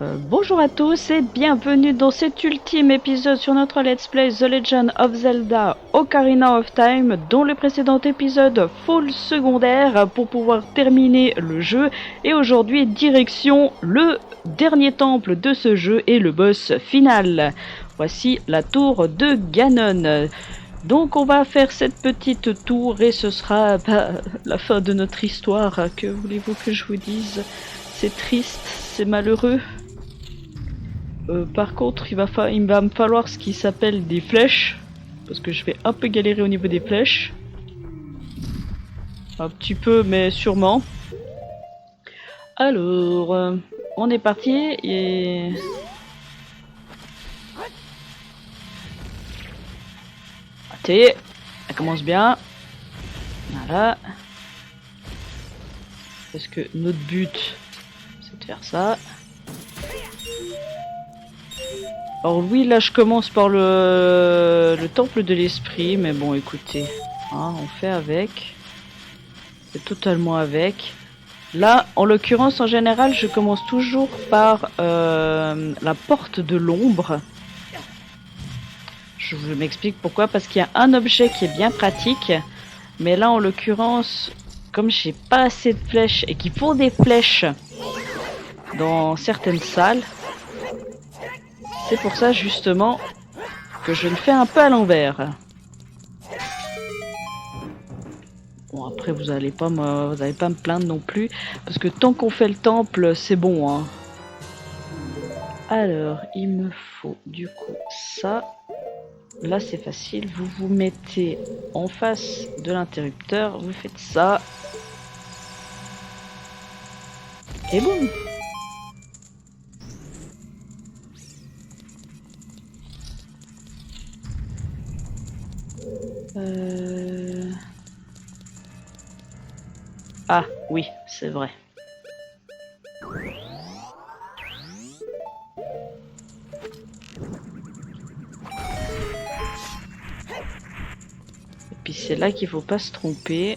Bonjour à tous et bienvenue dans cet ultime épisode sur notre Let's Play The Legend of Zelda Ocarina of Time, dont le précédent épisode full secondaire pour pouvoir terminer le jeu. Et aujourd'hui, direction le dernier temple de ce jeu et le boss final. Voici la tour de Ganon. Donc on va faire cette petite tour et ce sera la fin de notre histoire. Que voulez-vous que je vous dise? C'est triste, c'est malheureux. Par contre, il va me falloir ce qui s'appelle des flèches. Parce que je vais un peu galérer au niveau des flèches. Un petit peu, mais sûrement. Alors, on est parti et... Attends, ça commence bien. Voilà. Parce que notre but, c'est de faire ça. Alors oui, là je commence par le temple de l'esprit, mais bon écoutez, hein, on fait avec. C'est totalement avec. Là, en l'occurrence, en général, je commence toujours par la porte de l'ombre. Je vous m'explique pourquoi, parce qu'il y a un objet qui est bien pratique, mais là en l'occurrence, comme j'ai pas assez de flèches et qu'il faut des flèches dans certaines salles, c'est pour ça justement que je le fais un peu à l'envers. Bon après vous allez pas me plaindre non plus parce que tant qu'on fait le temple c'est bon hein. Alors il me faut du coup ça. Là c'est facile, vous vous mettez en face de l'interrupteur, vous faites ça. Et boum. Ah oui, c'est vrai. Et puis c'est là qu'il faut pas se tromper.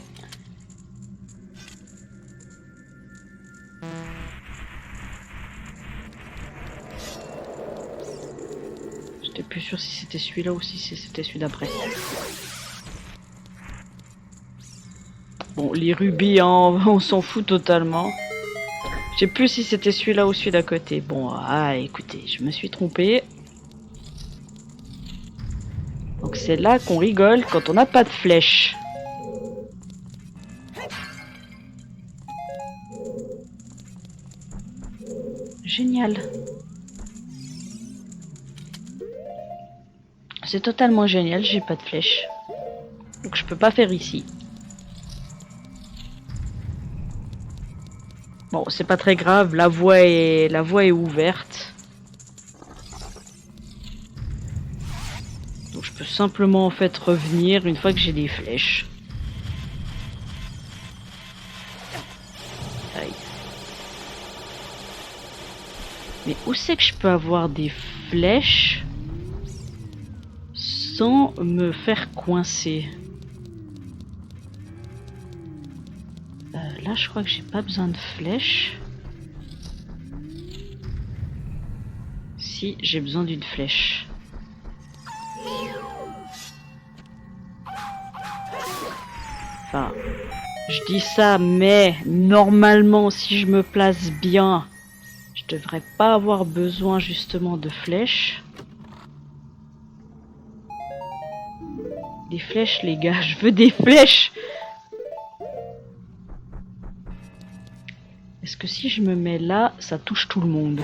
J'étais plus sûr si c'était celui-là ou si c'était celui d'après. Bon, les rubis, hein, on s'en fout totalement. Je sais plus si c'était celui-là ou celui d'à côté. Bon, ah, écoutez, je me suis trompé. Donc c'est là qu'on rigole quand on n'a pas de flèche. Génial. C'est totalement génial, j'ai pas de flèche. Donc je peux pas faire ici. Bon, c'est pas très grave, la voie est ouverte. Donc je peux simplement en fait revenir une fois que j'ai des flèches. Aïe. Mais où c'est que je peux avoir des flèches sans me faire coincer? Là, je crois que j'ai pas besoin de flèches. Si, j'ai besoin d'une flèche. Enfin, je dis ça, mais normalement, si je me place bien, je devrais pas avoir besoin justement de flèches. Des flèches, les gars, je veux des flèches! Est-ce que si je me mets là, ça touche tout le monde?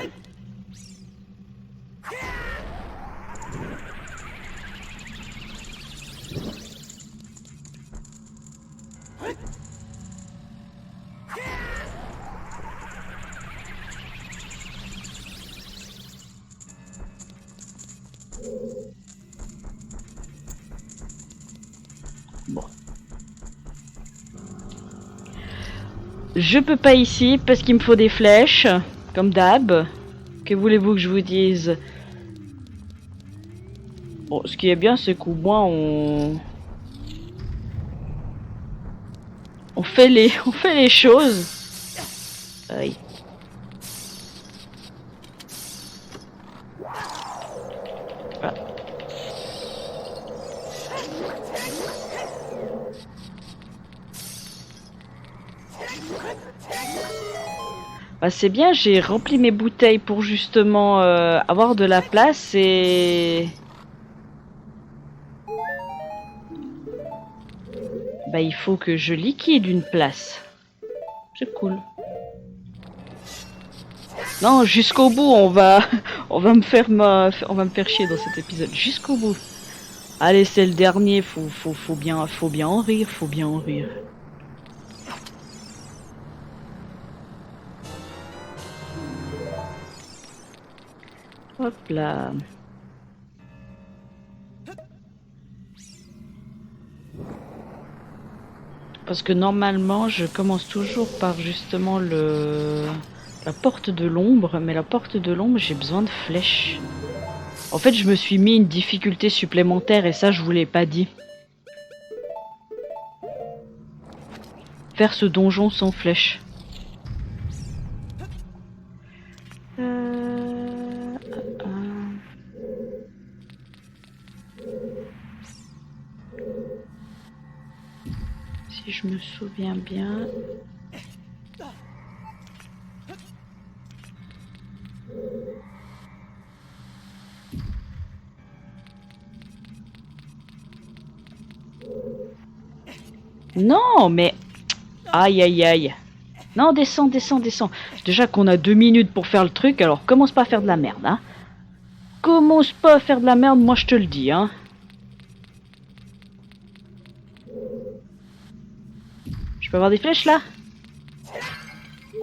Bon. Je peux pas ici parce qu'il me faut des flèches, comme d'hab. Que voulez-vous que je vous dise? Bon, ce qui est bien, c'est qu'au moins on fait les choses. Aïe. Bah c'est bien, j'ai rempli mes bouteilles pour justement avoir de la place et... Bah il faut que je liquide une place. C'est cool. Non, jusqu'au bout, on va me faire chier dans cet épisode. Jusqu'au bout. Allez, c'est le dernier, faut bien en rire, faut bien en rire. Hop là. Parce que normalement, je commence toujours par justement la porte de l'ombre, mais la porte de l'ombre, j'ai besoin de flèches. En fait, je me suis mis une difficulté supplémentaire et ça, je vous l'ai pas dit. Faire ce donjon sans flèches. Si je me souviens bien... Non, mais... Aïe, aïe, aïe. Non, descends, descends, descends. Déjà qu'on a 2 minutes pour faire le truc, alors commence pas à faire de la merde, hein. Commence pas à faire de la merde, moi je te le dis, hein. Je peux avoir des flèches, là?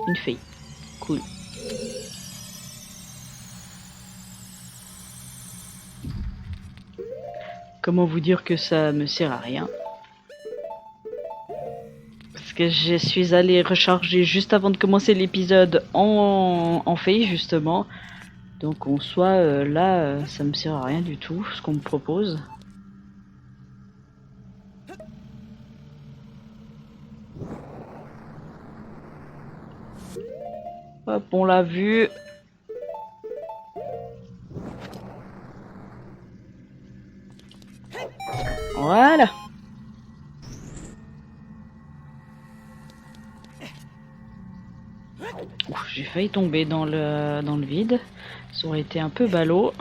Une fille. Cool. Comment vous dire que ça me sert à rien? Que je suis allé recharger juste avant de commencer l'épisode en feuille justement. Donc en soi là ça me sert à rien du tout ce qu'on me propose. Hop, on l'a vu. Voilà. J'ai failli tomber dans le vide. Ça aurait été un peu ballot.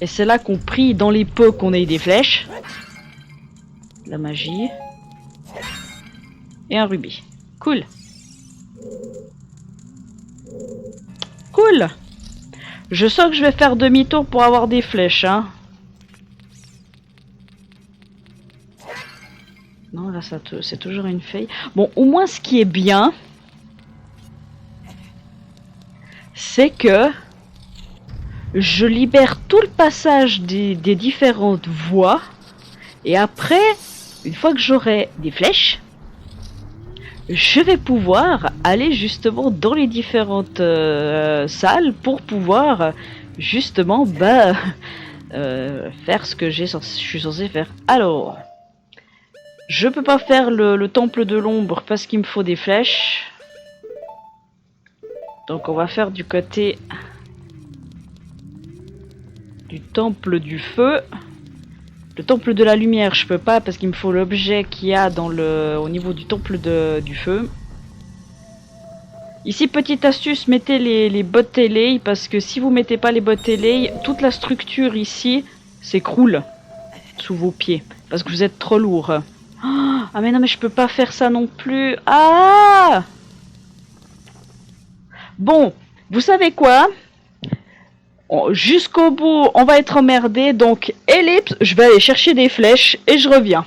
Et c'est là qu'on prie dans les pots qu'on ait des flèches. La magie. Et un rubis. Cool. Cool. Je sens que je vais faire demi-tour pour avoir des flèches, hein. Non, là, c'est toujours une feuille. Bon, au moins, ce qui est bien, c'est que je libère tout le passage des différentes voies. Et après, une fois que j'aurai des flèches, je vais pouvoir aller justement dans les différentes salles pour pouvoir justement faire ce que je suis censé faire. Alors... Je peux pas faire le temple de l'ombre parce qu'il me faut des flèches. Donc on va faire du côté du temple du feu. Le temple de la lumière, je peux pas parce qu'il me faut l'objet qu'il y a au niveau du temple du feu. Ici, petite astuce, mettez les bottes ailées parce que si vous mettez pas les bottes ailées, toute la structure ici s'écroule sous vos pieds parce que vous êtes trop lourd. Ah mais non mais je peux pas faire ça non plus. Ah! Bon, vous savez quoi? Jusqu'au bout, on va être emmerdé. Donc, ellipse, je vais aller chercher des flèches et je reviens.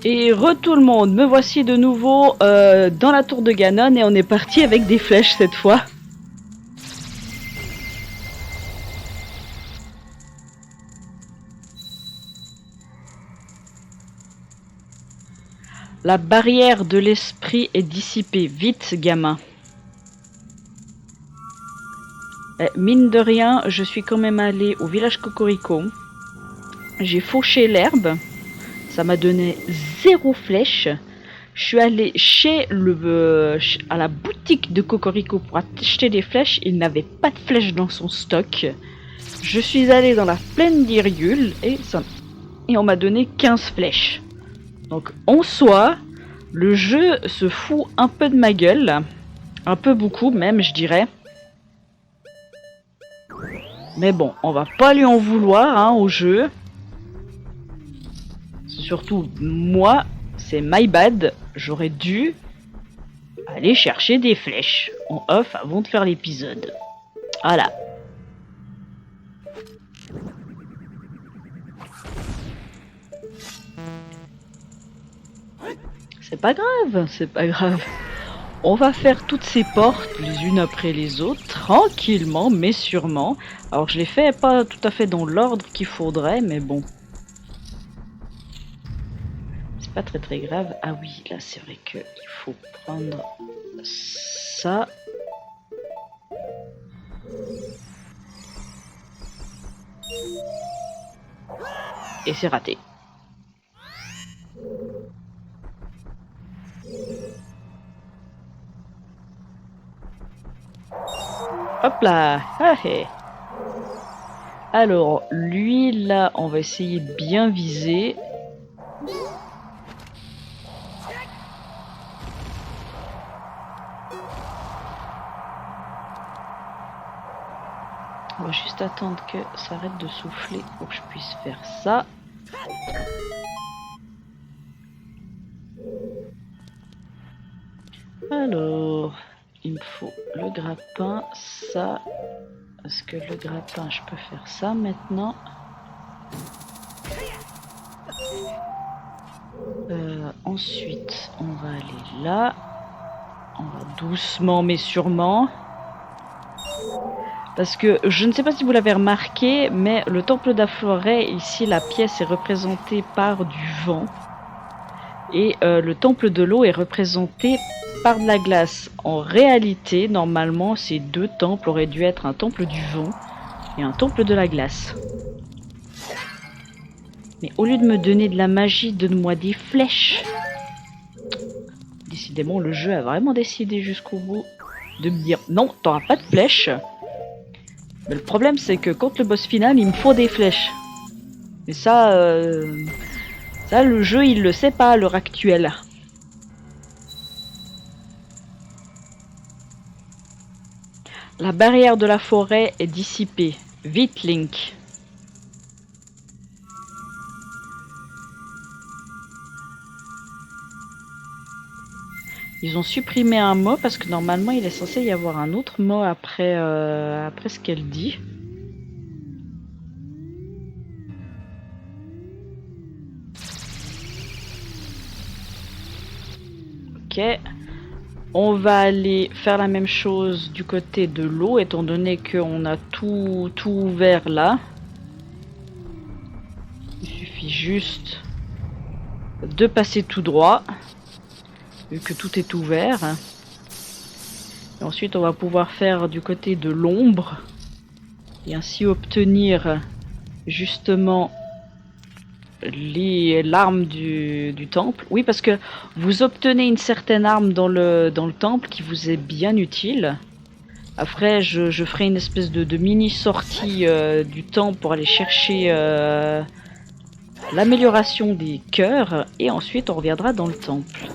Et tout le monde, me voici de nouveau dans la tour de Ganon et on est parti avec des flèches cette fois. La barrière de l'esprit est dissipée. Vite, gamin. Mine de rien, je suis quand même allé au village Cocorico. J'ai fauché l'herbe. Ça m'a donné 0 flèche. Je suis allé à la boutique de Cocorico pour acheter des flèches. Il n'avait pas de flèches dans son stock. Je suis allé dans la plaine d'Hyrule et on m'a donné 15 flèches. Donc en soi, Le jeu se fout un peu de ma gueule. Un peu beaucoup même, je dirais. Mais bon, on va pas lui en vouloir hein, au jeu. C'est surtout moi, c'est my bad. J'aurais dû aller chercher des flèches en off avant de faire l'épisode. Voilà. C'est pas grave, c'est pas grave. On va faire toutes ces portes les unes après les autres, tranquillement mais sûrement. Alors je les fais pas tout à fait dans l'ordre qu'il faudrait, mais bon. C'est pas très grave. Ah oui, là c'est vrai qu'il faut prendre ça. Et c'est raté. Hop là, ah, hey. Alors, lui, là, on va essayer de bien viser. On va juste attendre que ça arrête de souffler pour que je puisse faire ça. Alors, il me faut le grappin, ça. Est-ce que le grappin, je peux faire ça maintenant? Ensuite, on va aller là. On va doucement mais sûrement. Parce que je ne sais pas si vous l'avez remarqué, mais le temple d'Aphorêt, ici la pièce est représentée par du vent. Et le temple de l'eau est représenté par de la glace. En réalité, normalement, ces deux temples auraient dû être un temple du vent et un temple de la glace. Mais au lieu de me donner de la magie, donne-moi des flèches. Décidément, le jeu a vraiment décidé jusqu'au bout de me dire non, t'auras pas de flèches. Mais le problème, c'est que contre le boss final, il me faut des flèches. Et ça, ça, le jeu, il le sait pas à l'heure actuelle. La barrière de la forêt est dissipée. Vite, Link. Ils ont supprimé un mot parce que normalement il est censé y avoir un autre mot après, après ce qu'elle dit. Ok. On va aller faire la même chose du côté de l'eau étant donné qu'on a tout ouvert là. Il suffit juste de passer tout droit. Vu que tout est ouvert. Et ensuite on va pouvoir faire du côté de l'ombre. Et ainsi obtenir justement l'arme du temple. Oui, parce que vous obtenez une certaine arme dans le temple qui vous est bien utile. Après je ferai une espèce de mini sortie du temple pour aller chercher l'amélioration des cœurs. Et ensuite on reviendra dans le temple.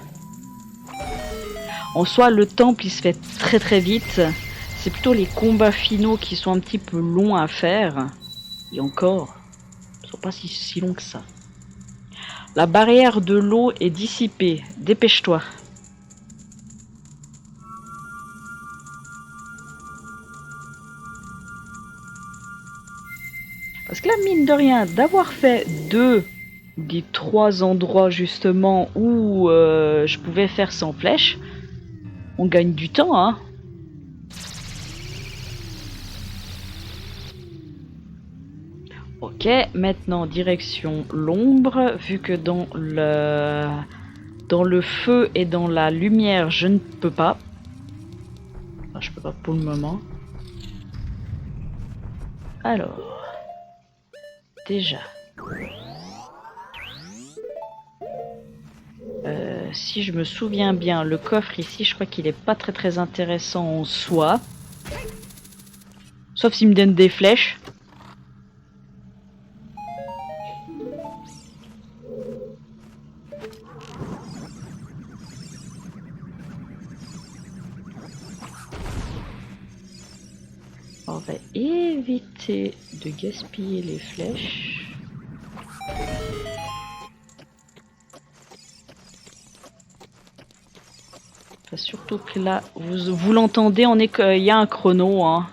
En soi, le temple il se fait très vite. C'est plutôt les combats finaux qui sont un petit peu longs à faire. Et encore, ils sont pas si longs que ça. La barrière de l'eau est dissipée. Dépêche-toi. Parce que là, mine de rien, d'avoir fait 2 des 3 endroits justement où je pouvais faire sans flèche, on gagne du temps, hein. Ok, maintenant direction l'ombre, vu que dans le feu et dans la lumière, je ne peux pas. Enfin, je peux pas pour le moment. Alors, déjà. Si je me souviens bien, le coffre ici, je crois qu'il est pas très intéressant en soi. Sauf s'il me donne des flèches. va éviter de gaspiller les flèches. Enfin, surtout que là, vous l'entendez, il y a un chrono. Hein.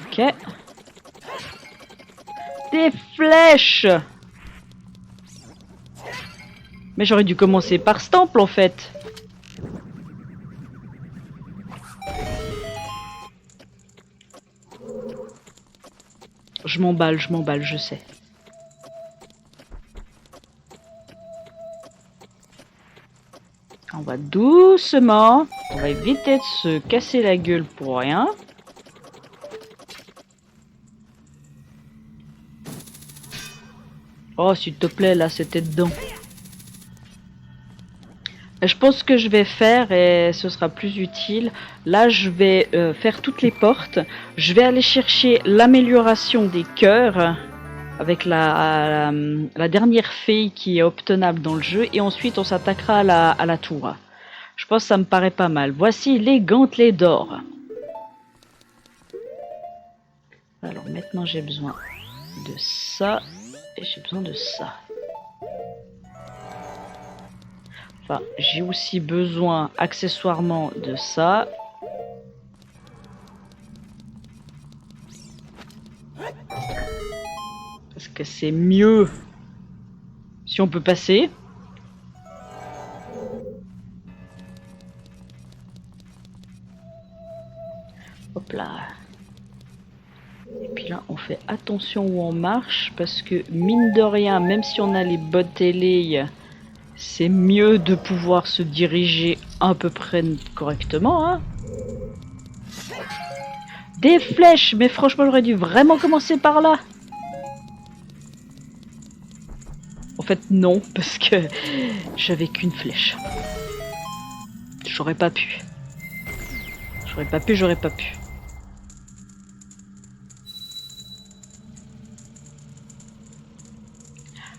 Ok. Des flèches! Mais j'aurais dû commencer par ce temple en fait. Je m'emballe, je sais. On va doucement. On va éviter de se casser la gueule pour rien. Oh, s'il te plaît, là, c'était dedans. Je pense que je vais faire, et ce sera plus utile, là je vais faire toutes les portes. Je vais aller chercher l'amélioration des cœurs avec la dernière fée qui est obtenable dans le jeu. Et ensuite on s'attaquera à la tour. Je pense que ça me paraît pas mal. Voici les gantelets d'or. Alors maintenant j'ai besoin de ça et j'ai besoin de ça. Enfin, j'ai aussi besoin accessoirement de ça. Parce que c'est mieux si on peut passer. Hop là. Et puis là, on fait attention où on marche. Parce que mine de rien, même si on a les bottes ailées, c'est mieux de pouvoir se diriger à peu près correctement. Hein. Des flèches! Mais franchement, j'aurais dû vraiment commencer par là. En fait, non, parce que j'avais qu'une flèche. J'aurais pas pu. J'aurais pas pu.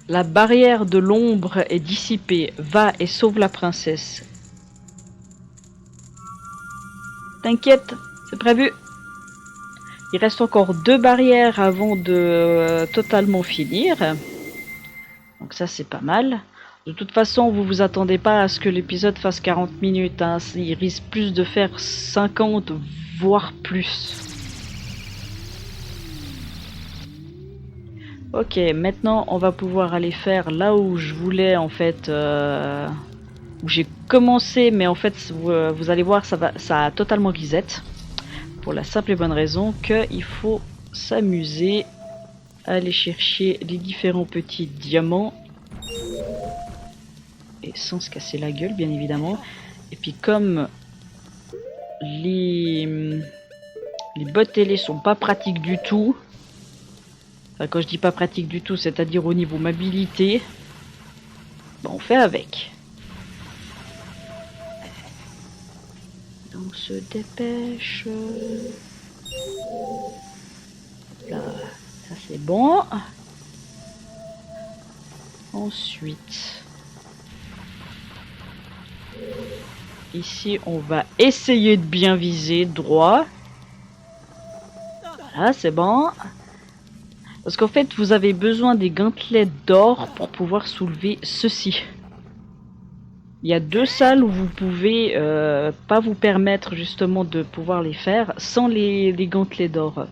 La barrière de l'ombre est dissipée. Va et sauve la princesse. T'inquiète, c'est prévu. Il reste encore 2 barrières avant de totalement finir. Donc ça c'est pas mal. De toute façon, vous vous attendez pas à ce que l'épisode fasse 40 minutes. Hein. Il risque plus de faire 50, voire plus. Ok, maintenant on va pouvoir aller faire là où je voulais en fait, où j'ai commencé, mais en fait vous allez voir ça a totalement reset, pour la simple et bonne raison qu'il faut s'amuser à aller chercher les différents petits diamants, et sans se casser la gueule bien évidemment. Et puis comme les bottes ailées sont pas pratiques du tout. Enfin, quand je dis pas pratique du tout, c'est-à-dire au niveau mobilité, ben on fait avec. Donc on se dépêche. Là, ça c'est bon. Ensuite, ici on va essayer de bien viser droit. Voilà, c'est bon. Parce qu'en fait, vous avez besoin des gantelets d'or pour pouvoir soulever ceci. Il y a 2 salles où vous pouvez pas vous permettre justement de pouvoir les faire sans les gantelets d'or.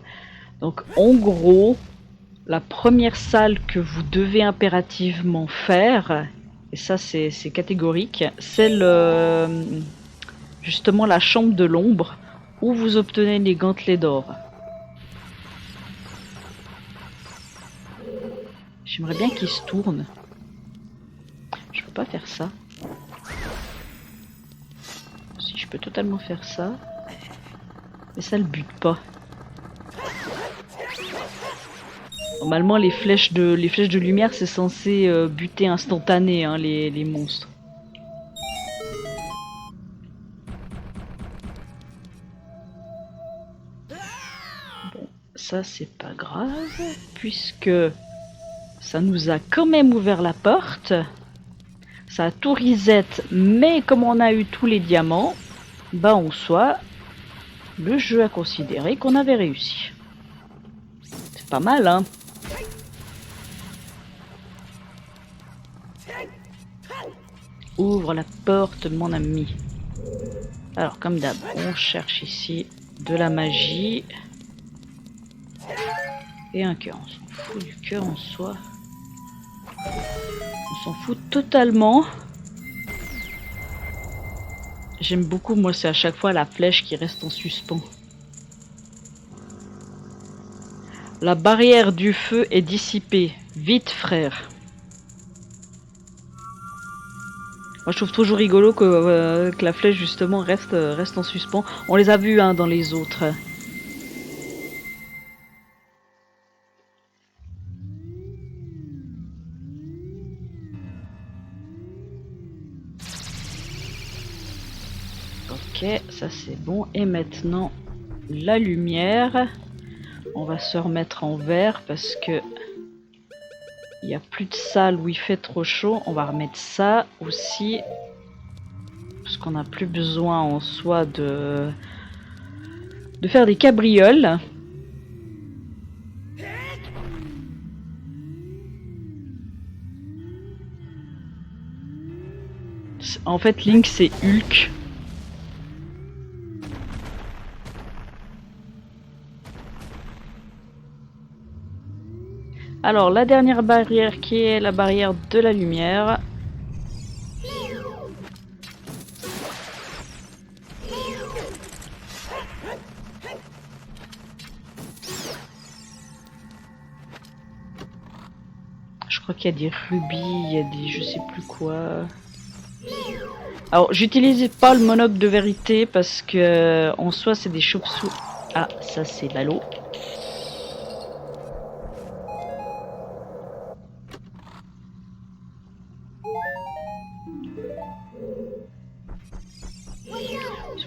Donc en gros, la première salle que vous devez impérativement faire, et ça c'est catégorique, c'est justement la chambre de l'ombre où vous obtenez les gantelets d'or. J'aimerais bien qu'il se tourne. Je peux pas faire ça. Si je peux totalement faire ça. Mais ça le bute pas. Normalement les flèches de lumière c'est censé buter instantané hein, les monstres. Bon, ça c'est pas grave puisque ça nous a quand même ouvert la porte. Ça a tout reset, mais comme on a eu tous les diamants, bah en soi, le jeu a considéré qu'on avait réussi. C'est pas mal, hein? Ouvre la porte, mon ami. Alors, comme d'hab, on cherche ici de la magie. Et un cœur. On s'en fout du cœur en soi. On s'en fout totalement. J'aime beaucoup, moi, c'est à chaque fois la flèche qui reste en suspens. La barrière du feu est dissipée. Vite, frère. Moi, je trouve toujours rigolo que la flèche, justement, reste en suspens. On les a vus hein, dans les autres. Ok, ça c'est bon. Et maintenant, la lumière. On va se remettre en vert parce que il n'y a plus de salle où il fait trop chaud. On va remettre ça aussi. Parce qu'on n'a plus besoin en soi de faire des cabrioles. En fait, Link c'est Hulk. Alors, la dernière barrière qui est la barrière de la lumière. Je crois qu'il y a des rubis, il y a des je sais plus quoi. Alors, j'utilise pas le monocle de vérité parce que en soi c'est des chauves-souris. Ah, ça c'est Lalo.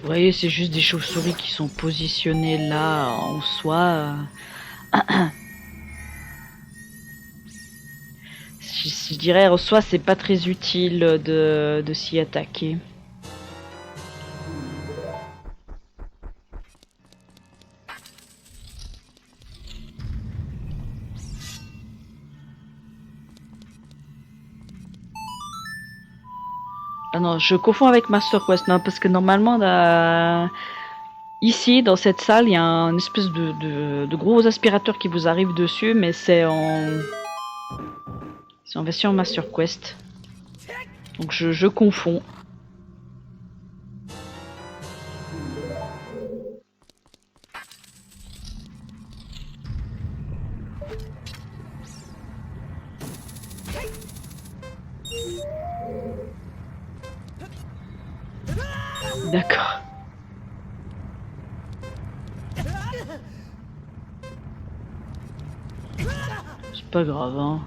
Vous voyez, c'est juste des chauves-souris qui sont positionnées là en soi. Je dirais en soi c'est pas très utile de s'y attaquer. Ah non, je confonds avec Master Quest, non, parce que normalement, ici, dans cette salle, il y a un espèce de gros aspirateur qui vous arrive dessus, mais c'est en version Master Quest. Donc je confonds. D'accord. C'est pas grave, hein.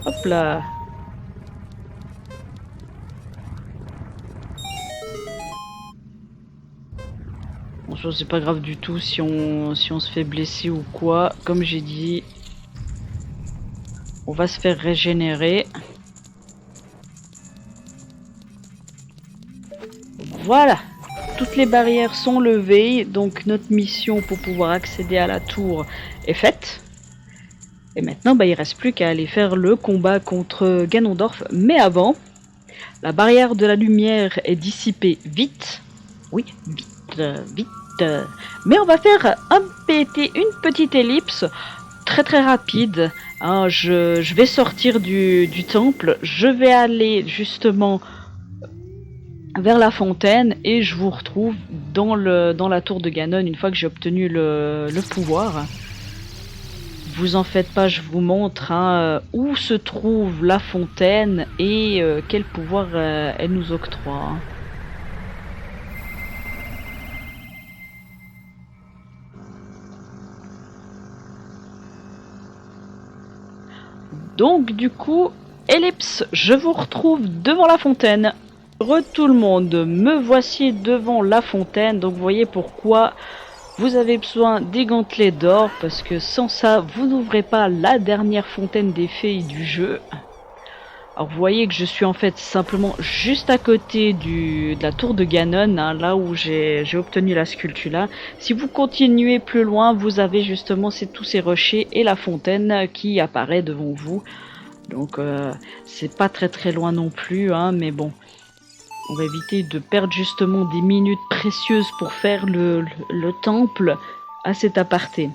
Hop là. Bon, ça c'est pas grave du tout si on se fait blesser ou quoi. Comme j'ai dit, on va se faire régénérer. Voilà. Toutes les barrières sont levées, donc notre mission pour pouvoir accéder à la tour est faite. Et maintenant, bah, il reste plus qu'à aller faire le combat contre Ganondorf. Mais avant, la barrière de la lumière est dissipée vite. Oui, vite, vite. Mais on va faire une petite ellipse très rapide. Hein, je vais sortir du temple. Je vais aller justement vers la fontaine et je vous retrouve dans la tour de Ganon une fois que j'ai obtenu le pouvoir. Vous en faites pas, je vous montre hein, où se trouve la fontaine et quel pouvoir elle nous octroie. Donc du coup, ellipse, je vous retrouve devant la fontaine. Tout le monde, me voici devant la fontaine, donc vous voyez pourquoi Vous avez besoin des gantelets d'or parce que sans ça, vous n'ouvrez pas la dernière fontaine des fées du jeu. Alors vous voyez que je suis en fait simplement juste à côté de la tour de Ganon, hein, là où j'ai obtenu la sculpture là. Si vous continuez plus loin, vous avez justement tous ces rochers et la fontaine qui apparaît devant vous. Donc c'est pas très loin non plus, hein, mais bon. On va éviter de perdre justement des minutes précieuses pour faire le temple à cet aparté.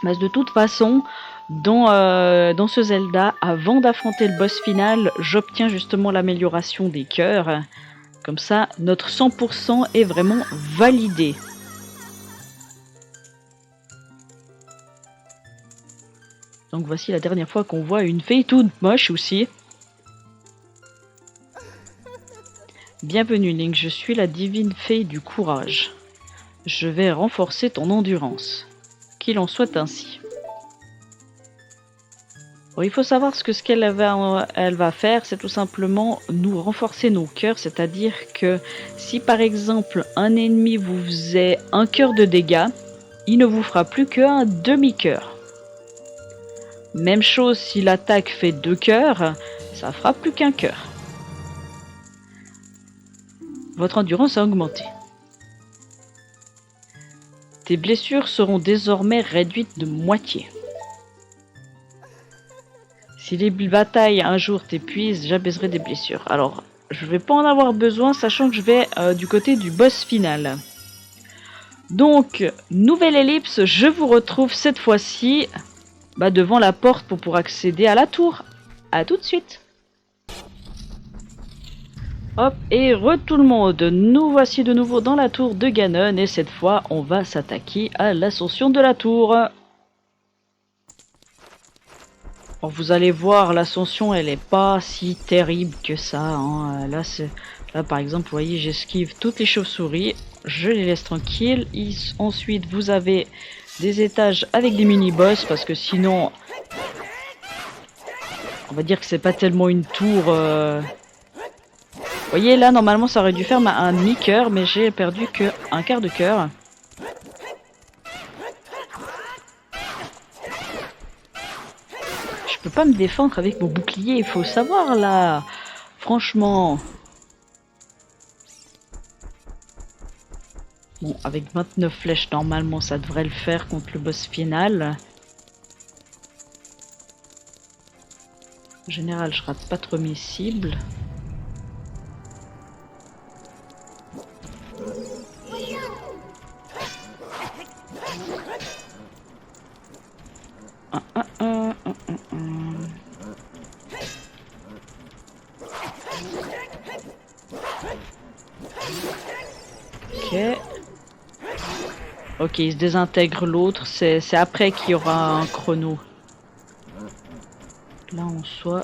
Mais de toute façon, dans ce Zelda, avant d'affronter le boss final, j'obtiens justement l'amélioration des cœurs. Comme ça, notre 100% est vraiment validé. Donc voici la dernière fois qu'on voit une fée toute moche aussi. Bienvenue Link, je suis la divine fée du courage. Je vais renforcer ton endurance. Qu'il en soit ainsi. Bon, il faut savoir ce qu'elle va faire, c'est tout simplement nous renforcer nos cœurs, c'est-à-dire que si par exemple un ennemi vous faisait un cœur de dégâts, il ne vous fera plus qu'un demi-cœur. Même chose si l'attaque fait 2 cœurs, ça fera plus qu'un cœur. Votre endurance a augmenté. Tes blessures seront désormais réduites de moitié. Si les batailles un jour t'épuisent, j'apaiserai des blessures. Alors, je vais pas en avoir besoin, sachant que je vais du côté du boss final. Donc, nouvelle ellipse, je vous retrouve cette fois-ci devant la porte pour pouvoir accéder à la tour. A tout de suite. Hop, et tout le monde, nous voici de nouveau dans la tour de Ganon et cette fois on va s'attaquer à l'ascension de la tour. Alors, vous allez voir, l'ascension elle est pas si terrible que ça, hein. Là par exemple, vous voyez, j'esquive toutes les chauves-souris, je les laisse tranquilles. Ensuite vous avez des étages avec des mini-boss parce que sinon on va dire que c'est pas tellement une tour... Vous voyez là normalement ça aurait dû faire un demi-cœur mais j'ai perdu que un quart de cœur. Je peux pas me défendre avec mon bouclier, il faut savoir là. Franchement. Bon, avec 29 flèches normalement ça devrait le faire contre le boss final. En général je rate pas trop mes cibles. Ok, il se désintègre l'autre, c'est après qu'il y aura un chrono. Là on s'en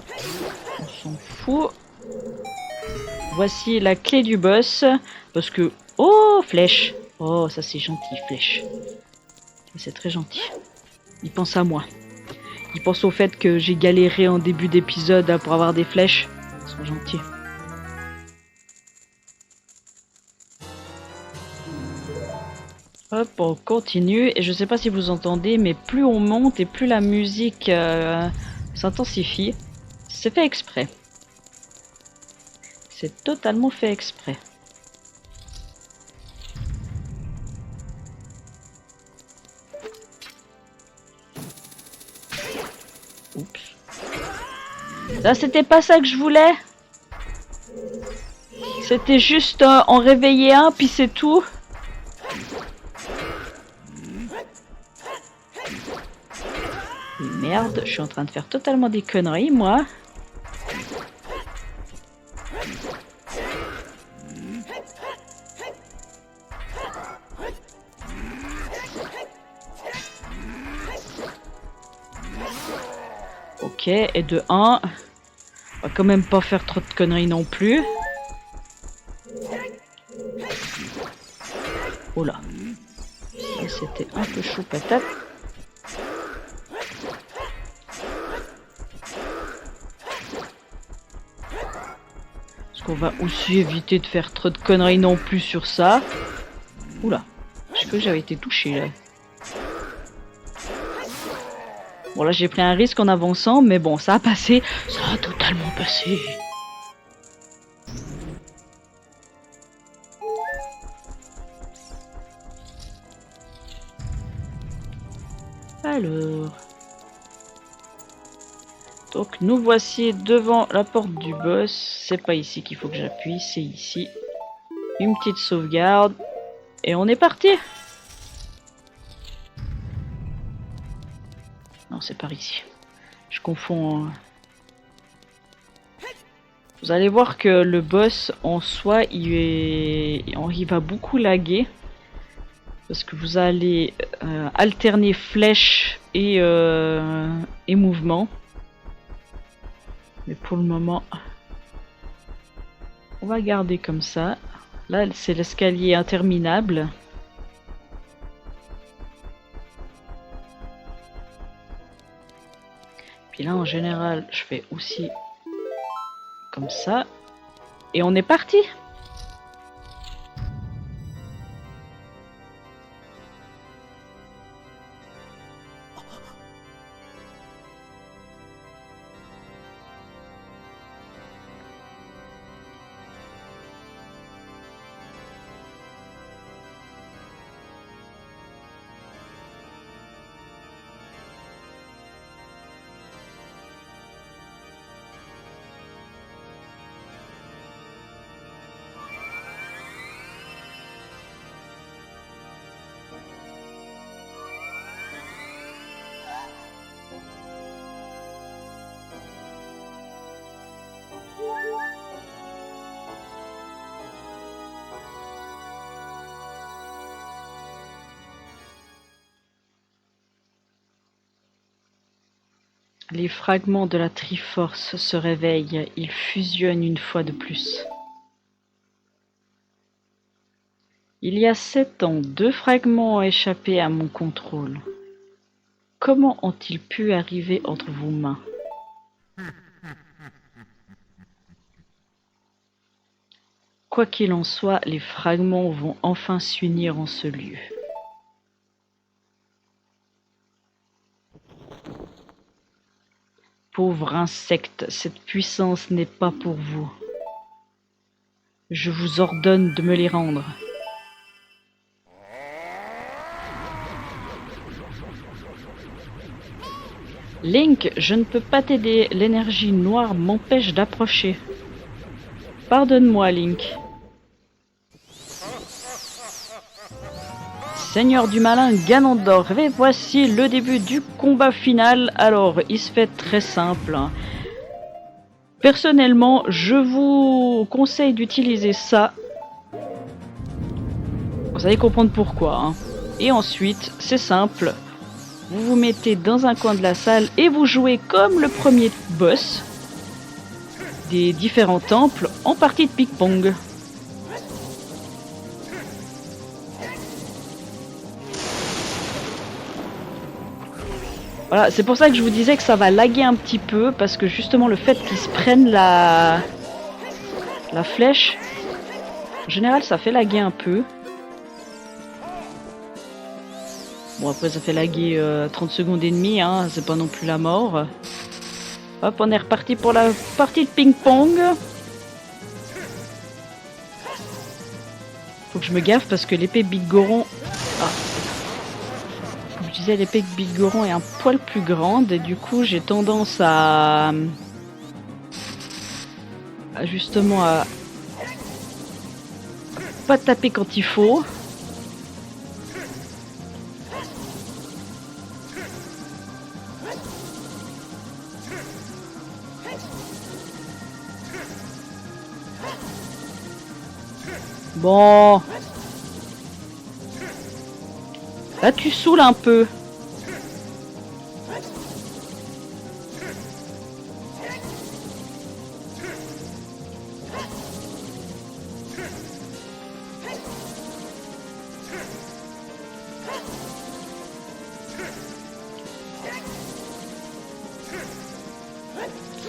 fout. Voici la clé du boss, parce que... Oh, flèche. Oh, ça c'est gentil, flèche. C'est très gentil. Il pense à moi. Il pense au fait que j'ai galéré en début d'épisode pour avoir des flèches. Ils sont gentils. Hop, on continue. Et je sais pas si vous entendez, mais plus on monte et plus la musique s'intensifie. C'est fait exprès. C'est totalement fait exprès. Oups. Là, c'était pas ça que je voulais. C'était juste en réveiller un, puis c'est tout. Merde, je suis en train de faire totalement des conneries, moi. Ok, et de 1. On va quand même pas faire trop de conneries non plus. Oh là. C'était un peu chaud patate. Parce qu'on va aussi éviter de faire trop de conneries non plus sur ça. Oula. J'ai cru que j'avais été touché là. Bon là j'ai pris un risque en avançant, mais bon ça a passé. Ça a totalement passé. Alors... Donc nous voici devant la porte du boss. C'est pas ici qu'il faut que j'appuie, c'est ici. Une petite sauvegarde. Et on est parti. Non, c'est par ici. Je confonds. Vous allez voir que le boss en soi, il va beaucoup laguer. Parce que vous allez alterner flèche et mouvement. Mais pour le moment, on va garder comme ça. Là, c'est l'escalier interminable. Puis là, en général, je fais aussi comme ça. Et on est parti! Les fragments de la Triforce se réveillent, ils fusionnent une fois de plus. Il y a 7 ans, 2 fragments ont échappé à mon contrôle. Comment ont-ils pu arriver entre vos mains? Quoi qu'il en soit, les fragments vont enfin s'unir en ce lieu. Pauvre insecte, cette puissance n'est pas pour vous. Je vous ordonne de me les rendre. Link, je ne peux pas t'aider, l'énergie noire m'empêche d'approcher. Pardonne-moi, Link. Seigneur du malin Ganondorf, et voici le début du combat final. Alors, il se fait très simple. Personnellement, je vous conseille d'utiliser ça. Vous allez comprendre pourquoi. Hein. Et ensuite, c'est simple. Vous vous mettez dans un coin de la salle et vous jouez comme le premier boss des différents temples en partie de ping-pong. Voilà, c'est pour ça que je vous disais que ça va laguer un petit peu, parce que justement le fait qu'ils se prennent la flèche, en général ça fait laguer un peu. Bon après ça fait laguer 30 secondes et demie, hein, c'est pas non plus la mort. Hop, on est reparti pour la partie de ping-pong. Faut que je me gaffe parce que l'épée Big Goron... Ah. Comme je disais, l'épée Big Goron est un poil plus grande et du coup j'ai tendance à justement à pas taper quand il faut. Bon. Là, tu saoules un peu.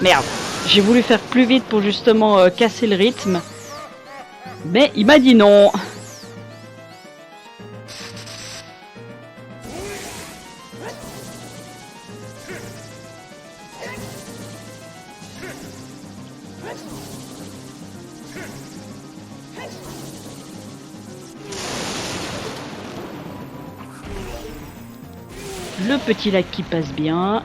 Merde. J'ai voulu faire plus vite pour justement casser le rythme. Mais il m'a dit non. Le petit lac qui passe bien.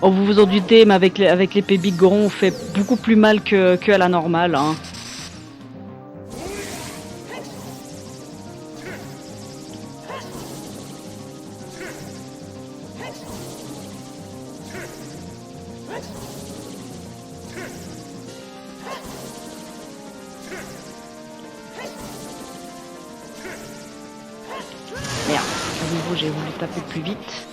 Oh, vous vous en doutez, mais avec l'épée Bigoron, on fait beaucoup plus mal que à la normale. Hein. Merde, à nouveau j'ai voulu taper plus vite.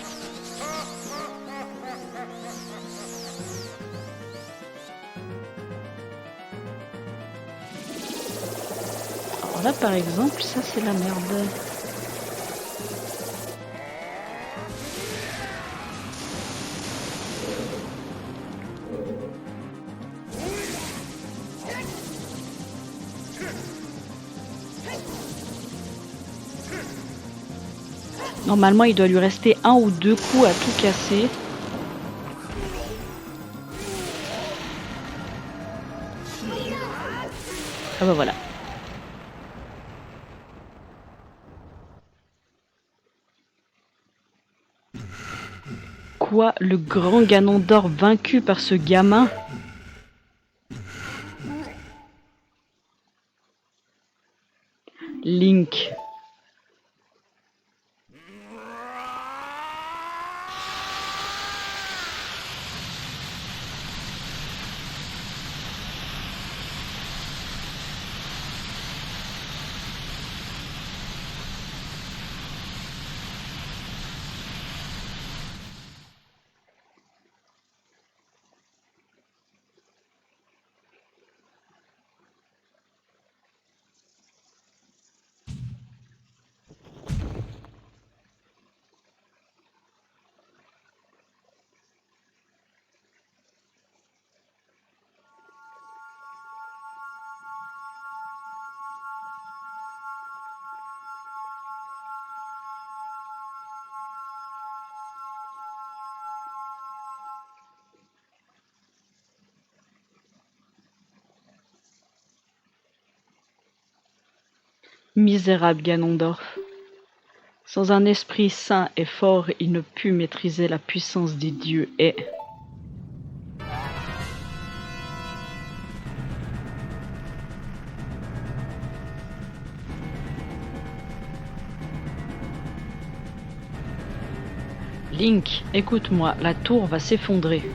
Alors là par exemple, ça c'est la merde. Normalement, il doit lui rester 1 ou 2 coups à tout casser. Ah bah voilà. Quoi, le grand Ganondorf vaincu par ce gamin? Link. Misérable Ganondorf. Sans un esprit sain et fort, il ne put maîtriser la puissance des dieux et... Link, écoute-moi, la tour va s'effondrer.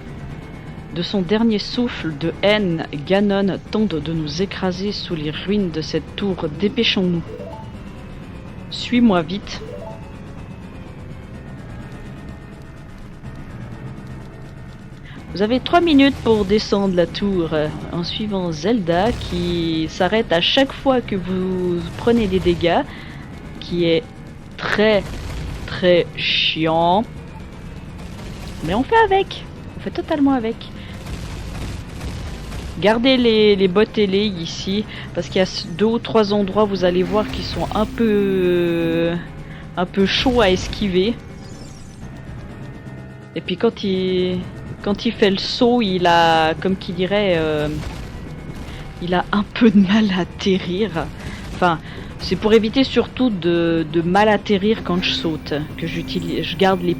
De son dernier souffle de haine, Ganon tente de nous écraser sous les ruines de cette tour. Dépêchons-nous. Suis-moi vite. Vous avez 3 minutes pour descendre la tour en suivant Zelda qui s'arrête à chaque fois que vous prenez des dégâts, qui est très très chiant. Mais on fait avec. On fait totalement avec. Gardez les bottes ailées ici, parce qu'il y a 2 ou 3 endroits, vous allez voir, qui sont un peu chauds à esquiver. Et puis quand il fait le saut, il a, comme qui dirait, il a un peu de mal à atterrir. Enfin, c'est pour éviter surtout de mal atterrir quand je saute, que je garde les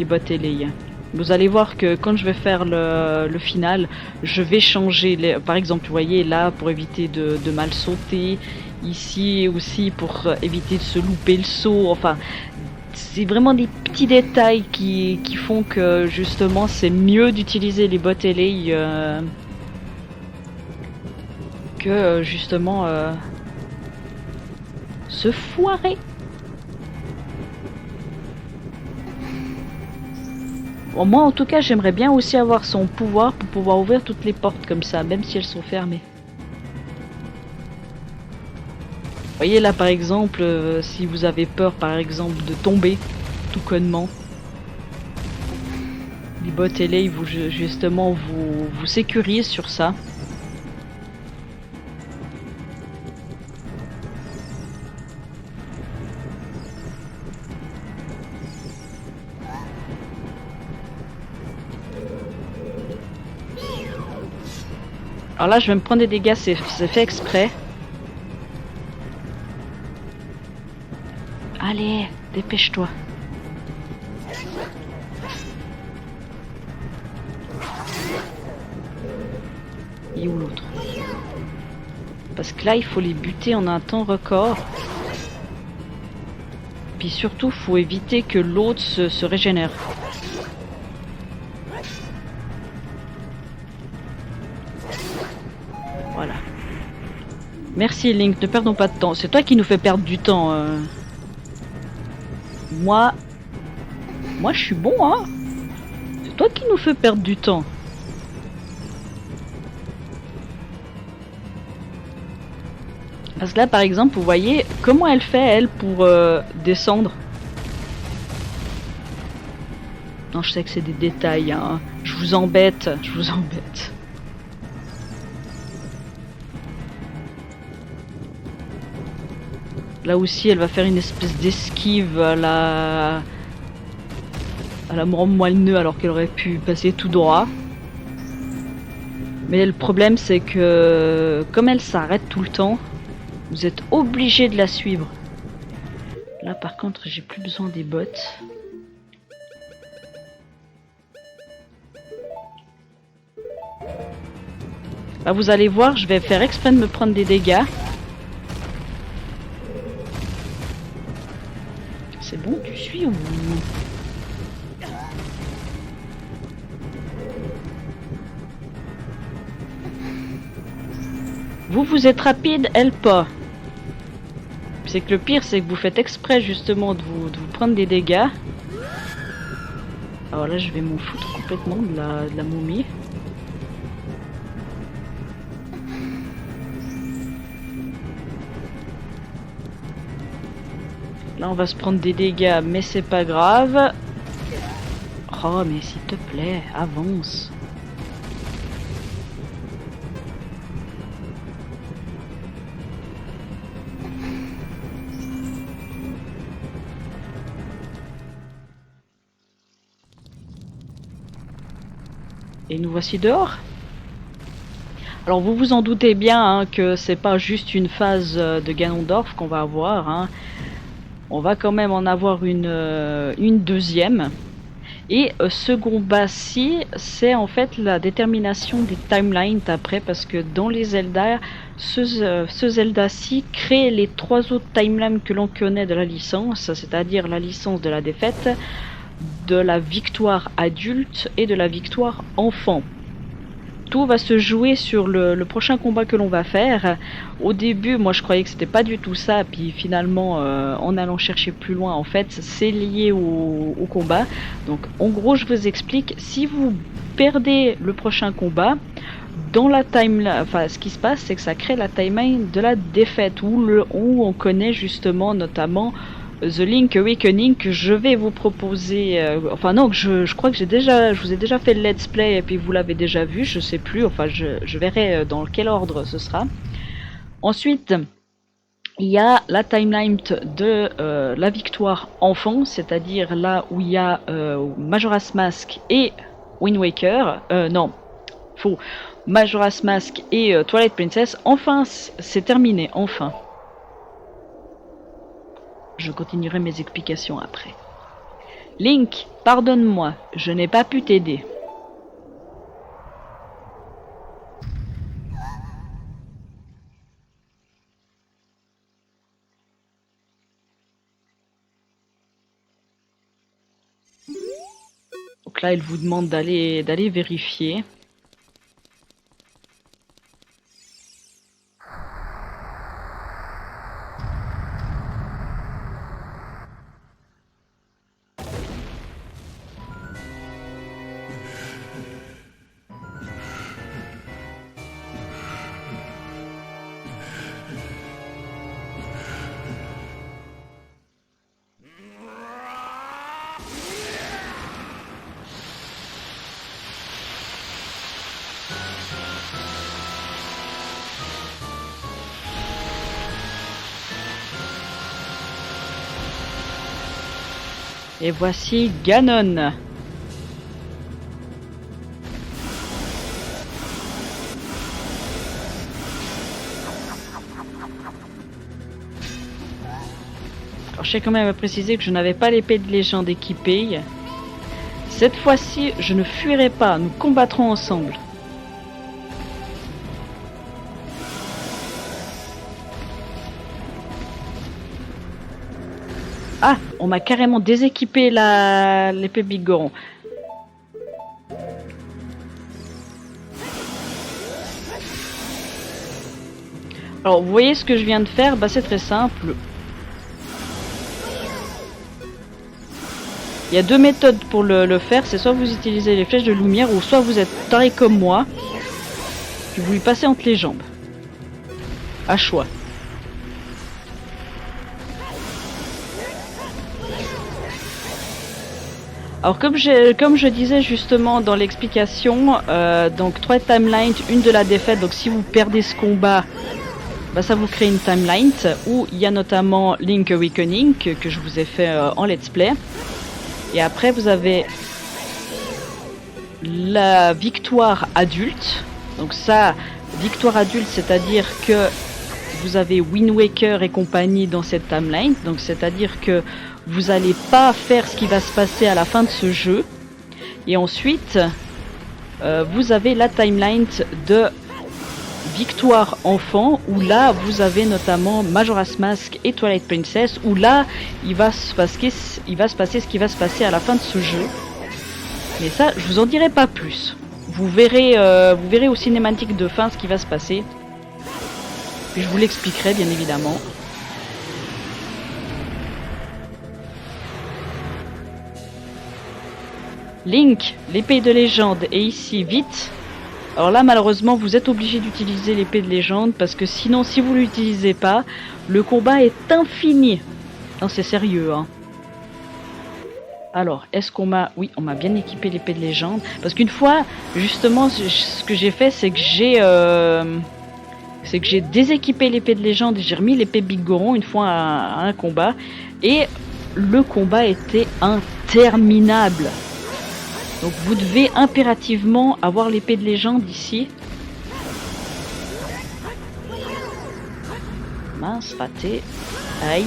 bottes ailées. Vous allez voir que quand je vais faire le final, je vais changer, par exemple, vous voyez là, pour éviter de mal sauter, ici aussi pour éviter de se louper le saut, enfin, c'est vraiment des petits détails qui font que justement c'est mieux d'utiliser les bottes ailées que justement se foirer. Bon, moi en tout cas j'aimerais bien aussi avoir son pouvoir pour pouvoir ouvrir toutes les portes comme ça, même si elles sont fermées. Vous voyez là par exemple, si vous avez peur par exemple de tomber tout connement, les bottes ailées justement vous sécurisent sur ça. Alors là je vais me prendre des dégâts, c'est fait exprès. Allez, dépêche-toi. Et où l'autre? Parce que là, il faut les buter en un temps record. Puis surtout, faut éviter que l'autre se régénère. Voilà. Merci Link, ne perdons pas de temps. C'est toi qui nous fais perdre du temps. Moi, je suis bon, hein. C'est toi qui nous fais perdre du temps. Parce que là, par exemple, vous voyez comment elle fait, elle, pour descendre. Non, je sais que c'est des détails, hein. Je vous embête, je vous embête. Là aussi, elle va faire une espèce d'esquive à la mort moelleux alors qu'elle aurait pu passer tout droit. Mais le problème, c'est que comme elle s'arrête tout le temps, vous êtes obligé de la suivre. Là, par contre, j'ai plus besoin des bottes. Là, vous allez voir, je vais faire exprès de me prendre des dégâts. C'est bon, tu suis ou... Vous êtes rapide, elle pas. C'est que le pire, c'est que vous faites exprès justement de vous prendre des dégâts. Alors là, je vais m'en foutre complètement de la momie. Là, on va se prendre des dégâts, mais c'est pas grave. Oh, mais s'il te plaît, avance. Et nous voici dehors. Alors vous vous en doutez bien hein, que c'est pas juste une phase de Ganondorf qu'on va avoir. Hein. On va quand même en avoir une deuxième. Et ce combat-ci, c'est en fait la détermination des timelines après, parce que dans les Zelda, ce Zelda-ci crée les 3 autres timelines que l'on connaît de la licence, c'est-à-dire la licence de la défaite, de la victoire adulte et de la victoire enfant. Tout va se jouer sur le prochain combat que l'on va faire. Au début, moi je croyais que c'était pas du tout ça, puis finalement, en allant chercher plus loin, en fait, c'est lié au combat. Donc, en gros, je vous explique. Si vous perdez le prochain combat, dans la timeline, enfin, ce qui se passe, c'est que ça crée la timeline de la défaite, où on connaît justement, notamment, The Link Awakening que je vais vous proposer, enfin non, je crois que je vous ai déjà fait le let's play et puis vous l'avez déjà vu, je sais plus, enfin je verrai dans quel ordre ce sera. Ensuite, il y a la timeline de la victoire enfant, c'est-à-dire là où il y a Majora's Mask et Wind Waker, non, faux, Majora's Mask et Twilight Princess, enfin c'est terminé, enfin. Je continuerai mes explications après. Link, pardonne-moi, je n'ai pas pu t'aider. Donc là, il vous demande d'aller vérifier. Et voici Ganon. Alors je tiens quand même à préciser que je n'avais pas l'épée de légende équipée. Cette fois-ci, je ne fuirai pas, nous combattrons ensemble. Ah, on m'a carrément déséquipé l'épée Big Goron. Alors, vous voyez ce que je viens de faire? Bah, c'est très simple. Il y a deux méthodes pour le faire. C'est soit vous utilisez les flèches de lumière, ou soit vous êtes taré comme moi, que vous lui passez entre les jambes. À choix. Alors comme je disais justement dans l'explication, donc 3 timelines, une de la défaite, donc si vous perdez ce combat, bah, ça vous crée une timeline où il y a notamment Link Awakening que je vous ai fait en let's play. Et après vous avez la victoire adulte. Donc ça, victoire adulte, c'est-à-dire que vous avez Wind Waker et compagnie dans cette timeline. Donc c'est-à-dire que vous n'allez pas faire ce qui va se passer à la fin de ce jeu. Et ensuite, vous avez la timeline de victoire enfant, où là vous avez notamment Majora's Mask et Twilight Princess, où là il va se passer ce qui va se passer à la fin de ce jeu. Mais ça, je vous en dirai pas plus. Vous verrez aux cinématiques de fin ce qui va se passer. Puis je vous l'expliquerai bien évidemment. Link, l'épée de légende, est ici, vite. Alors là, malheureusement, vous êtes obligé d'utiliser l'épée de légende, parce que sinon, si vous l'utilisez pas, le combat est infini. Non, c'est sérieux, hein. Alors, est-ce qu'on m'a... Oui, on m'a bien équipé l'épée de légende. Parce qu'une fois, justement, ce que j'ai fait, c'est que j'ai déséquipé l'épée de légende et j'ai remis l'épée Big Goron une fois à un combat. Et le combat était interminable. Donc vous devez impérativement avoir l'épée de légende ici. Mince, raté. Aïe.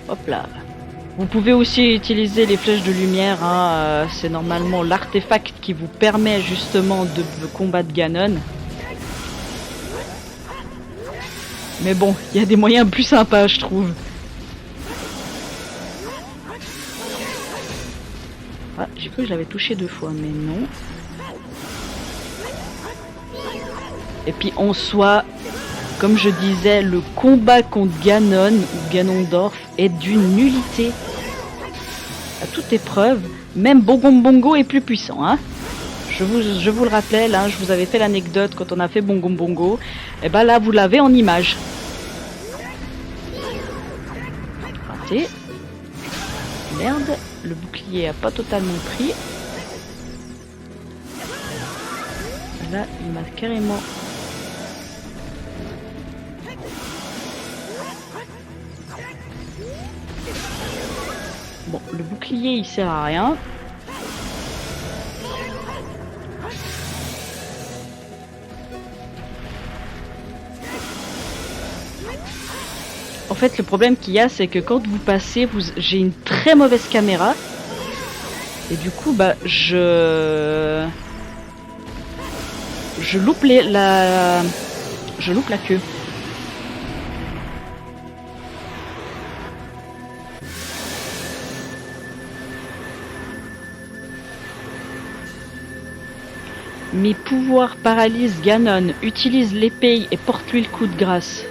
Hop là. Vous pouvez aussi utiliser les flèches de lumière. Hein. C'est normalement l'artefact qui vous permet justement de combattre Ganon. Mais bon, il y a des moyens plus sympas, je trouve. Ah, j'ai cru que je l'avais touché 2 fois, mais non. Et puis en soi, comme je disais, le combat contre Ganon ou Ganondorf est d'une nullité. À toute épreuve, même Bongo Bongo est plus puissant, hein. Je vous le rappelle, hein, je vous avais fait l'anecdote quand on a fait Bongo Bongo. Et ben là, vous l'avez en image. Raté. Merde, le bouclier a pas totalement pris. Là, il m'a carrément... Bon, le bouclier, il sert à rien. En fait, le problème qu'il y a, c'est que quand vous passez, j'ai une très mauvaise caméra. Et du coup, bah, je loupe la queue. Mes pouvoirs paralysent Ganon, utilise l'épée et porte-lui le coup de grâce.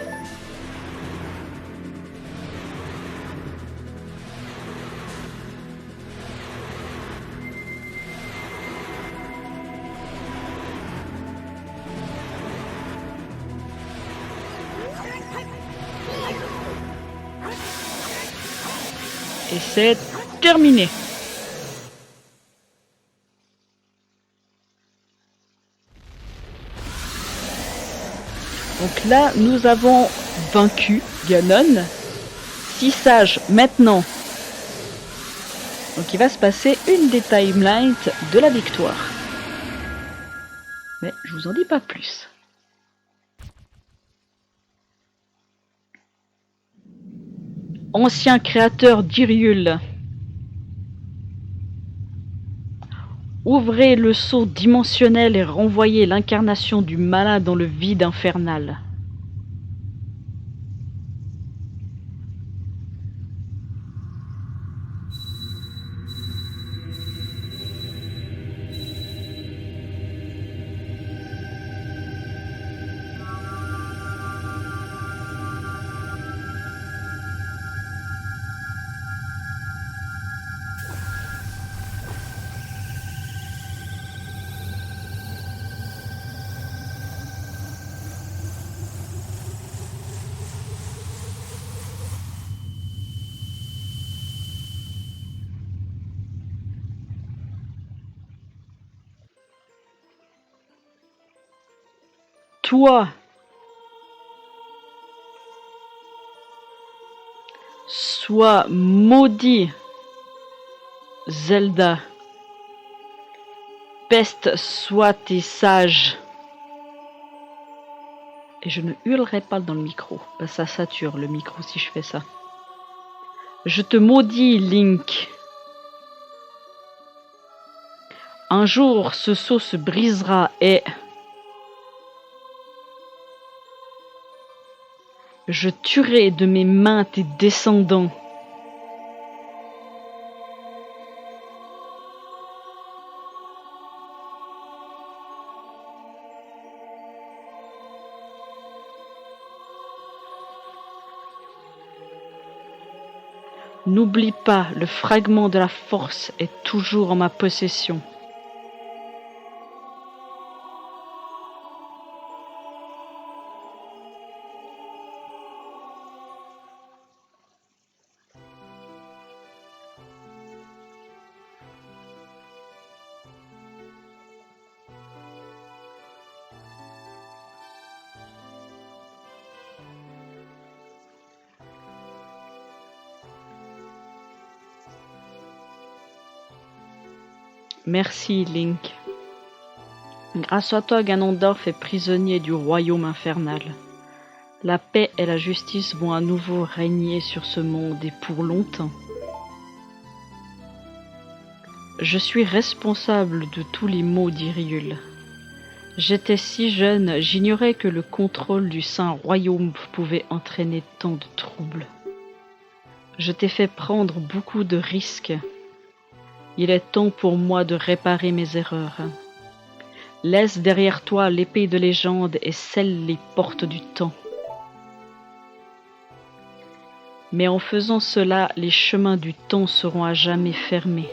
Et c'est terminé. Donc là, nous avons vaincu Ganon. 6 sages maintenant. Donc il va se passer une des timelines de la victoire. Mais je vous en dis pas plus. Ancien créateur d'Hyrule. Ouvrez le sceau dimensionnel et renvoyez l'incarnation du malin dans le vide infernal. Toi, sois maudit, Zelda. Peste soit tes sages. Et je ne hurlerai pas dans le micro. Ben, ça sature le micro si je fais ça. Je te maudis, Link. Un jour, ce sceau se brisera et... je tuerai de mes mains tes descendants. N'oublie pas, le fragment de la force est toujours en ma possession. Merci, Link. Grâce à toi, Ganondorf est prisonnier du royaume infernal. La paix et la justice vont à nouveau régner sur ce monde et pour longtemps. Je suis responsable de tous les maux d'Hyrule. J'étais si jeune, j'ignorais que le contrôle du Saint Royaume pouvait entraîner tant de troubles. Je t'ai fait prendre beaucoup de risques. Il est temps pour moi de réparer mes erreurs. Laisse derrière toi l'épée de légende et scelle les portes du temps. Mais en faisant cela, les chemins du temps seront à jamais fermés.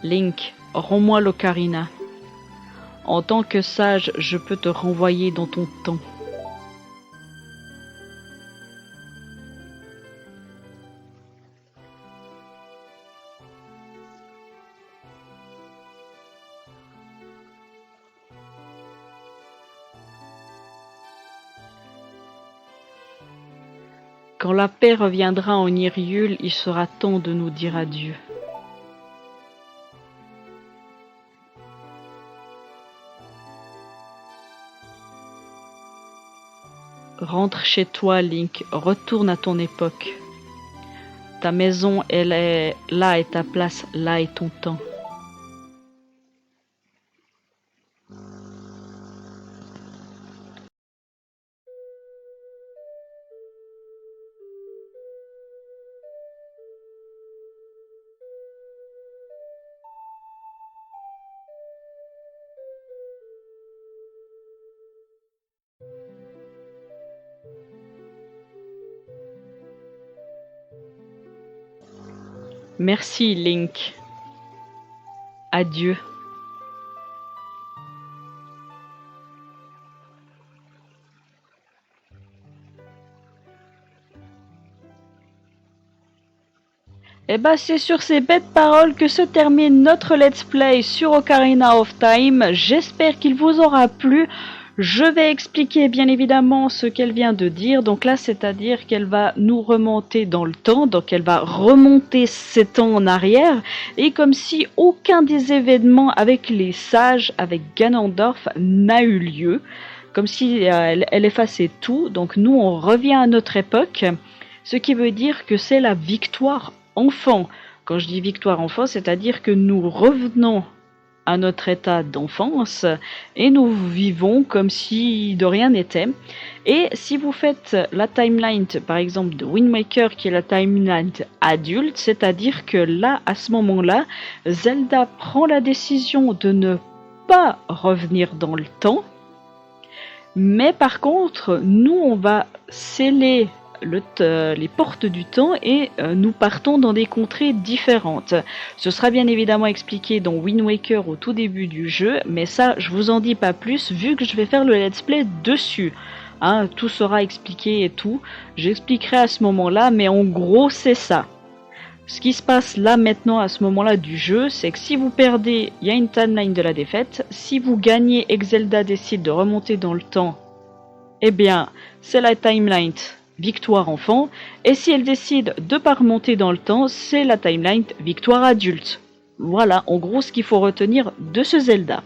Link, rends-moi l'ocarina. En tant que sage, je peux te renvoyer dans ton temps. Quand la paix reviendra en Hyrule, il sera temps de nous dire adieu. Rentre chez toi, Link, retourne à ton époque. Ta maison, elle est là et ta place, là est ton temps. Merci, Link. Adieu. Et bah c'est sur ces bêtes paroles que se termine notre let's play sur Ocarina of Time. J'espère qu'il vous aura plu. Je vais expliquer bien évidemment ce qu'elle vient de dire. Donc là, c'est-à-dire qu'elle va nous remonter dans le temps, donc elle va remonter 7 ans en arrière, et comme si aucun des événements avec les sages, avec Ganondorf, n'a eu lieu, comme si elle effaçait tout. Donc nous, on revient à notre époque, ce qui veut dire que c'est la victoire enfant. Quand je dis victoire enfant, c'est-à-dire que nous revenons à notre état d'enfance et nous vivons comme si de rien n'était. Et si vous faites la timeline, par exemple, de Wind Waker, qui est la timeline adulte, c'est-à-dire que là, à ce moment-là, Zelda prend la décision de ne pas revenir dans le temps, mais par contre, nous, on va sceller les portes du temps et nous partons dans des contrées différentes. Ce sera bien évidemment expliqué dans Wind Waker au tout début du jeu, mais ça je vous en dis pas plus vu que je vais faire le let's play dessus. Hein, tout sera expliqué et tout. J'expliquerai à ce moment-là, mais en gros c'est ça. Ce qui se passe là maintenant à ce moment-là du jeu, c'est que si vous perdez, il y a une timeline de la défaite. Si vous gagnez et que Zelda décide de remonter dans le temps, eh bien c'est la timeline victoire enfant, et si elle décide de pas remonter dans le temps, c'est la timeline victoire adulte. Voilà, en gros, ce qu'il faut retenir de ce Zelda.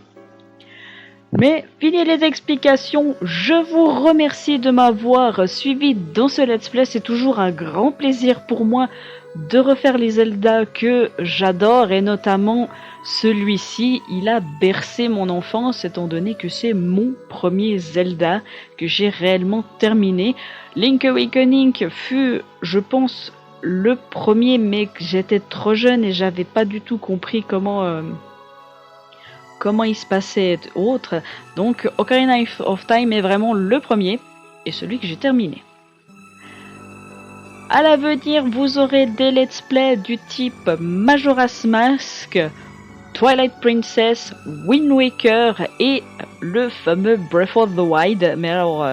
Mais fini les explications, je vous remercie de m'avoir suivi dans ce let's play, c'est toujours un grand plaisir pour moi de refaire les Zelda que j'adore, et notamment celui-ci, il a bercé mon enfance étant donné que c'est mon premier Zelda que j'ai réellement terminé. Link Awakening fut, je pense, le premier, mais j'étais trop jeune et j'avais pas du tout compris comment il se passait autre. Donc Ocarina of Time est vraiment le premier et celui que j'ai terminé. À l'avenir, vous aurez des let's play du type Majora's Mask, Twilight Princess, Wind Waker et le fameux Breath of the Wild. Mais alors,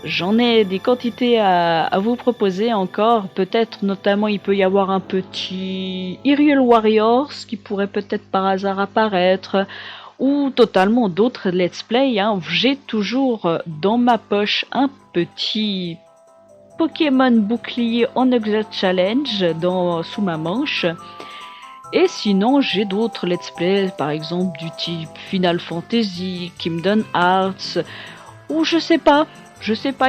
j'en ai des quantités à vous proposer encore. Peut-être, notamment, il peut y avoir un petit Hyrule Warriors qui pourrait peut-être par hasard apparaître. Ou totalement d'autres let's play. Hein. J'ai toujours dans ma poche un petit Pokémon bouclier en Exit Challenge sous ma manche. Et sinon, j'ai d'autres let's play, par exemple du type Final Fantasy, Kingdom Hearts, ou je sais pas,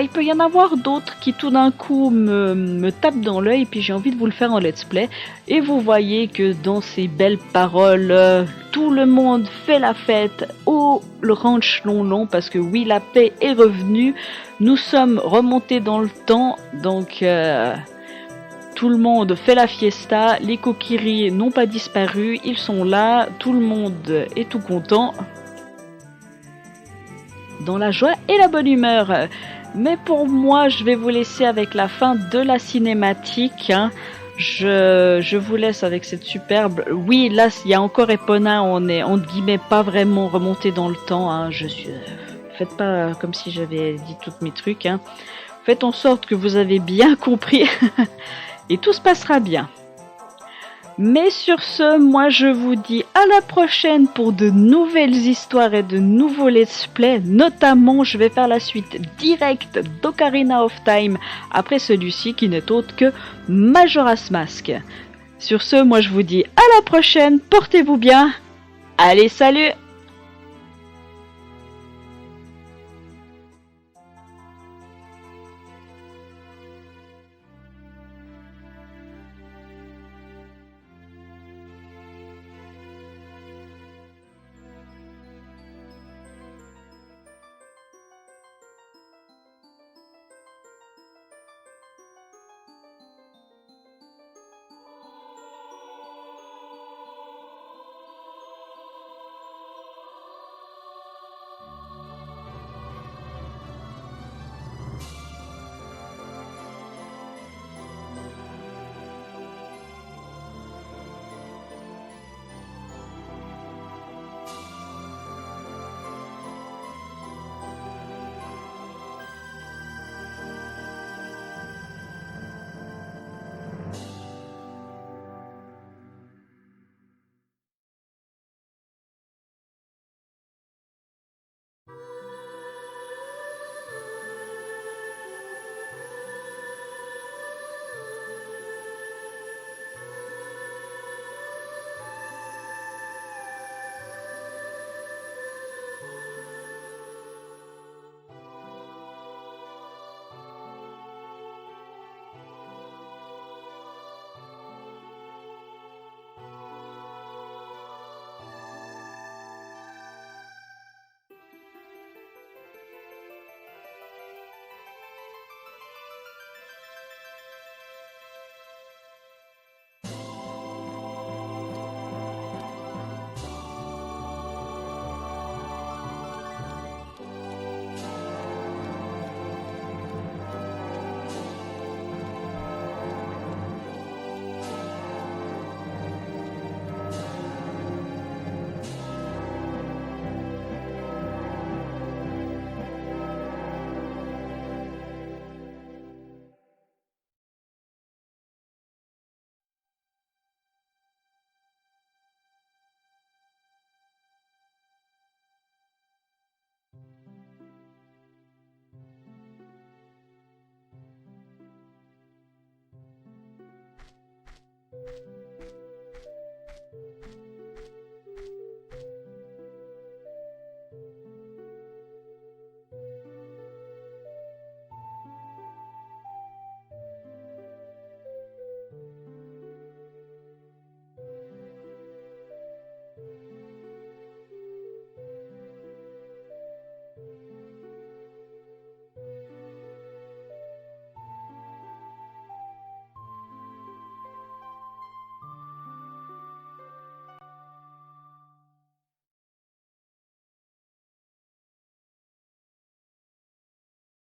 il peut y en avoir d'autres qui tout d'un coup me tapent dans l'œil, puis j'ai envie de vous le faire en let's play. Et vous voyez que dans ces belles paroles, tout le monde fait la fête au ranch Lon-Lon, parce que oui, la paix est revenue, nous sommes remontés dans le temps, donc tout le monde fait la fiesta, les Kokiri n'ont pas disparu, ils sont là, tout le monde est tout content, dans la joie et la bonne humeur. Mais pour moi, je vais vous laisser avec la fin de la cinématique. Hein. Je vous laisse avec cette superbe... Oui, là, il y a encore Epona, on est, entre guillemets, pas vraiment remonté dans le temps. Hein. Faites pas comme si j'avais dit tous mes trucs. Hein. Faites en sorte que vous avez bien compris. Et tout se passera bien. Mais sur ce, moi je vous dis à la prochaine pour de nouvelles histoires et de nouveaux let's play. Notamment, je vais faire la suite directe d'Ocarina of Time après celui-ci qui n'est autre que Majora's Mask. Sur ce, moi je vous dis à la prochaine, portez-vous bien. Allez, salut!